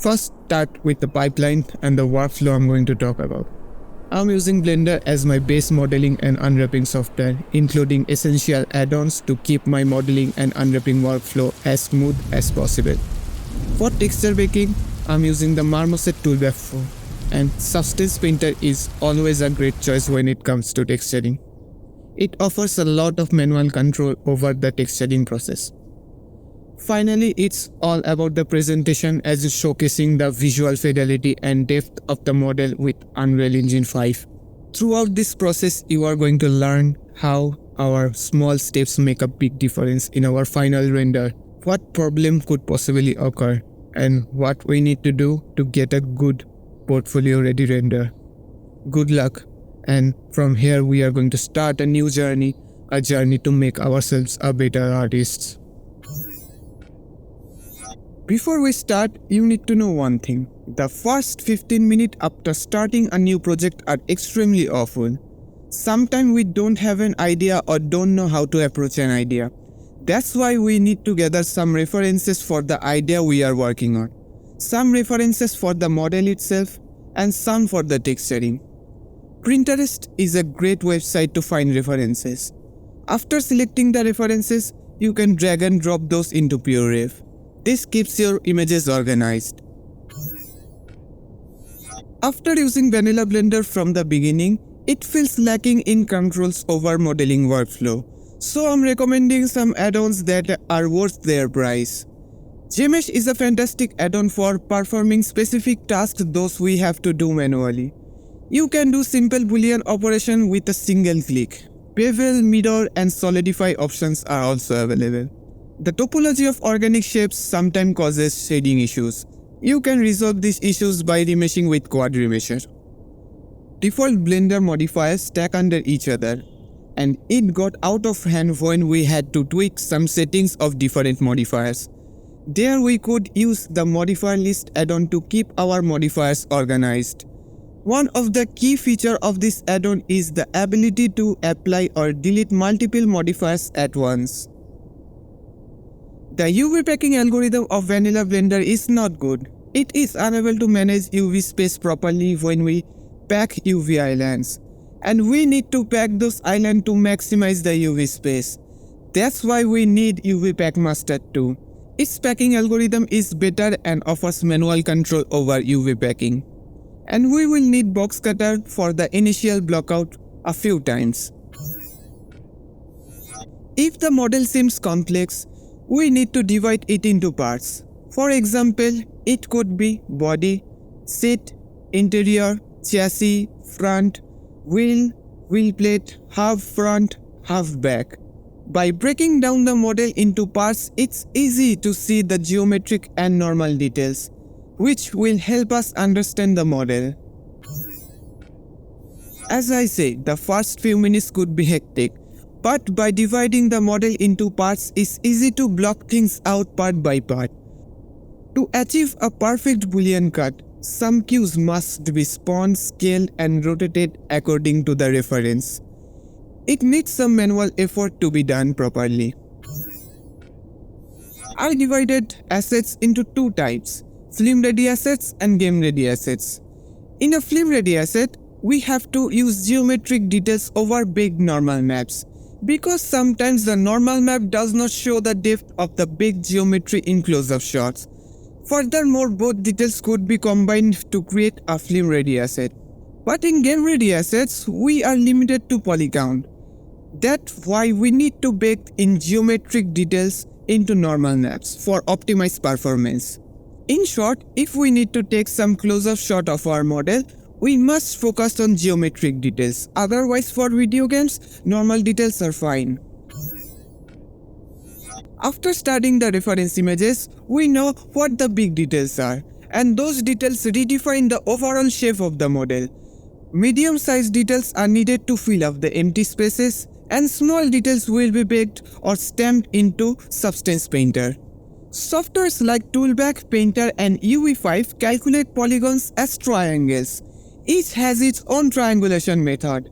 First, start with the pipeline and the workflow I'm going to talk about. I'm using Blender as my base modeling and unwrapping software, including essential add-ons to keep my modeling and unwrapping workflow as smooth as possible. For texture baking, I'm using the Marmoset toolbar for, and Substance Painter is always a great choice when it comes to texturing. It offers a lot of manual control over the texturing process. Finally, it's all about the presentation as showcasing the visual fidelity and depth of the model with Unreal Engine 5. Throughout this process, you are going to learn how our small steps make a big difference in our final render, what problem could possibly occur, and what we need to do to get a good portfolio ready render. Good luck, and from here we are going to start a new journey, a journey to make ourselves a better artists. Before we start, you need to know one thing. The first 15 minutes after starting a new project are extremely awful. Sometimes we don't have an idea or don't know how to approach an idea. That's why we need to gather some references for the idea we are working on. Some references for the model itself and some for the texturing. Pinterest is a great website to find references. After selecting the references, you can drag and drop those into PureRef. This keeps your images organized. After using vanilla Blender from the beginning, it feels lacking in controls over modeling workflow. So I'm recommending some add-ons that are worth their price. Gmesh is a fantastic add-on for performing specific tasks those we have to do manually. You can do simple boolean operation with a single click. Bevel, mirror and solidify options are also available. The topology of organic shapes sometimes causes shading issues. You can resolve these issues by remeshing with quad remesher. Default Blender modifiers stack under each other, and it got out of hand when we had to tweak some settings of different modifiers. There we could use the modifier list add-on to keep our modifiers organized. One of the key features of this add-on is the ability to apply or delete multiple modifiers at once. The UV packing algorithm of vanilla Blender is not good. It is unable to manage UV space properly when we pack UV islands. And we need to pack those islands to maximize the UV space. That's why we need UV Pack Master 2. Its packing algorithm is better and offers manual control over UV packing. And we will need box cutter for the initial blockout a few times. If the model seems complex, we need to divide it into parts. For example, it could be body, seat, interior, chassis, front, wheel, wheel plate, half front, half back. By breaking down the model into parts, it's easy to see the geometric and normal details, which will help us understand the model. As I said, the first few minutes could be hectic. But by dividing the model into parts, it's easy to block things out part by part. To achieve a perfect boolean cut, some cues must be spawned, scaled and rotated according to the reference. It needs some manual effort to be done properly. I divided assets into two types, film ready assets and game ready assets. In a film ready asset, we have to use geometric details over big normal maps, because sometimes the normal map does not show the depth of the big geometry in close-up shots. Furthermore, both details could be combined to create a film-ready asset. But in game-ready assets, we are limited to poly count. That's why we need to bake in geometric details into normal maps for optimized performance. In short, if we need to take some close-up shot of our model, we must focus on geometric details. Otherwise, for video games, normal details are fine. After studying the reference images, we know what the big details are, and those details redefine the overall shape of the model. Medium-sized details are needed to fill up the empty spaces, and small details will be baked or stamped into Substance Painter. Softwares like Toolbag, Painter and UE5 calculate polygons as triangles. Each has its own triangulation method.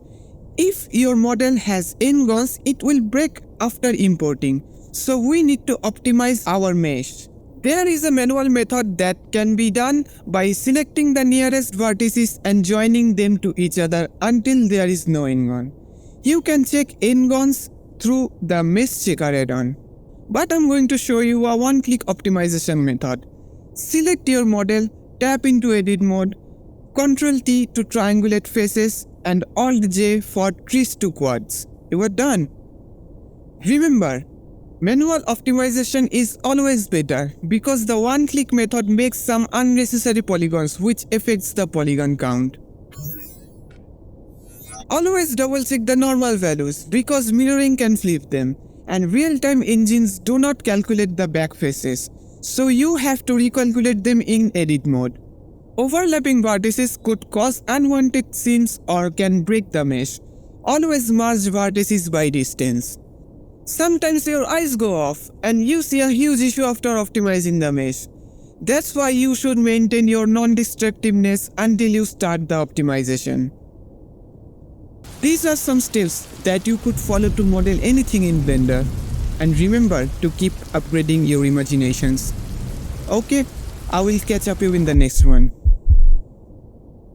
If your model has n-gons, it will break after importing. So we need to optimize our mesh. There is a manual method that can be done by selecting the nearest vertices and joining them to each other until there is no n-gon. You can check n-gons through the mesh checker add-on. But I'm going to show you a one-click optimization method. Select your model, tap into edit mode, Ctrl-T to triangulate faces and Alt-J for trees to quads. You are done. Remember, manual optimization is always better because the one-click method makes some unnecessary polygons which affects the polygon count. Always double-check the normal values because mirroring can flip them, and real-time engines do not calculate the back faces, so you have to recalculate them in edit mode. Overlapping vertices could cause unwanted scenes or can break the mesh. Always merge vertices by distance. Sometimes your eyes go off and you see a huge issue after optimizing the mesh. That's why you should maintain your non-destructiveness until you start the optimization. These are some steps that you could follow to model anything in Blender. And remember to keep upgrading your imaginations. Okay, I will catch up you in the next one.